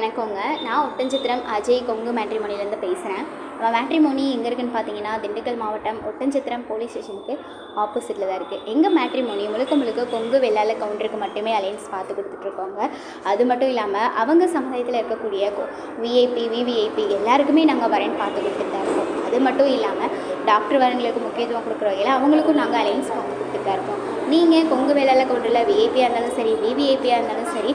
வணக்கங்க. நான் ஒட்டன்சத்திரம் அஜய் கொங்கு மேட்ரிமோனிலேருந்து பேசுகிறேன். மேட்ரிமோனி எங்கே இருக்குதுன்னு பார்த்தீங்கன்னா, திண்டுக்கல் மாவட்டம் ஒட்டன்சத்திரம் போலீஸ் ஸ்டேஷனுக்கு ஆப்போசிட்டில் தான் இருக்குது. எங்கள் மேட்ரிமோனி முழுக்க கொங்கு வெள்ளாள கவுண்டருக்கு மட்டுமே அலைன்ஸ் பார்த்து கொடுத்துட்ருக்கோங்க. அது மட்டும் இல்லாமல் அவங்க சமுதாயத்தில் இருக்கக்கூடிய விஐபி, விவிஐபி எல்லாருக்குமே நாங்கள் வரேன் பார்த்து கொடுத்துட்டு தான் இருக்கோம். அது மட்டும் இல்லாமல் டாக்டர் வரங்களுக்கு முக்கியத்துவம் கொடுக்குற வகையில் அவங்களுக்கும் நாங்கள் அலைன்ஸ் பார்த்து கொடுத்துட்டு தான் இருக்கோம். நீங்கள் கொங்கு வெள்ளாள கவுண்டரில் விஐபியாக இருந்தாலும் சரி, விவிஐபியாக இருந்தாலும் சரி,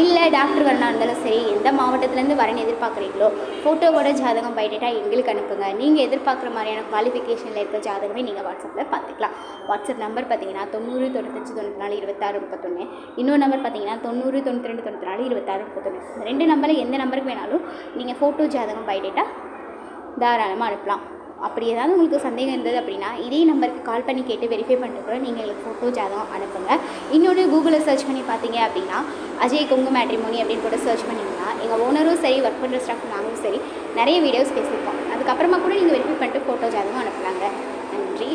இல்லை டாக்டர் வரனா இருந்தாலும் சரி, எந்த மாவட்டத்துலேருந்து வரேன்னு எதிர்பார்க்குறீங்களோ ஃபோட்டோவோட ஜாதகம் பைடேட்டா எங்களுக்கு அனுப்புங்க. நீங்கள் எதிர்பார்க்குற மாதிரியான குவாலிஃபிகேஷனில் இருக்க ஜாதகமே நீங்கள் வாட்ஸ்அப்பில் பார்த்துக்கலாம். வாட்ஸ்அப் நம்பர் பார்த்தீங்கன்னா 90 95 94 26 31. இன்னொரு நம்பர் பார்த்தீங்கன்னா 90 92 94 26 31. இந்த 2 நம்பரில் எந்த நம்பருக்கு வேணாலும் நீங்கள் ஃபோட்டோ ஜாதகம் பைடேட்டா தாராளமாக அனுப்பலாம். அப்படி ஏதாவது உங்களுக்கு சந்தேகம் இருந்தது அப்படின்னா இதே நம்பருக்கு கால் பண்ணி கேட்டு வெரிஃபை பண்ணிட்டு கூட நீங்கள் எங்களுக்கு ஃபோட்டோ ஜாதகம் அனுப்புங்க. இன்னொரு கூகுளில் சர்ச் பண்ணி பார்த்தீங்க அப்படின்னா அஜய் கொங்கு மேட்ரிமோனி அப்படின்னு கூட சர்ச் பண்ணிங்கன்னா எங்கள் ஓனரும் சரி, ஒர்க் பண்ணுற ஸ்டாஃப் நாங்களும் சரி நிறைய வீடியோஸ் பேசியிருக்கோம். அதுக்கப்புறமா கூட நீங்கள் வெரிஃபை பண்ணிட்டு ஃபோட்டோ ஜாதகம் அனுப்புகிறாங்க. நன்றி.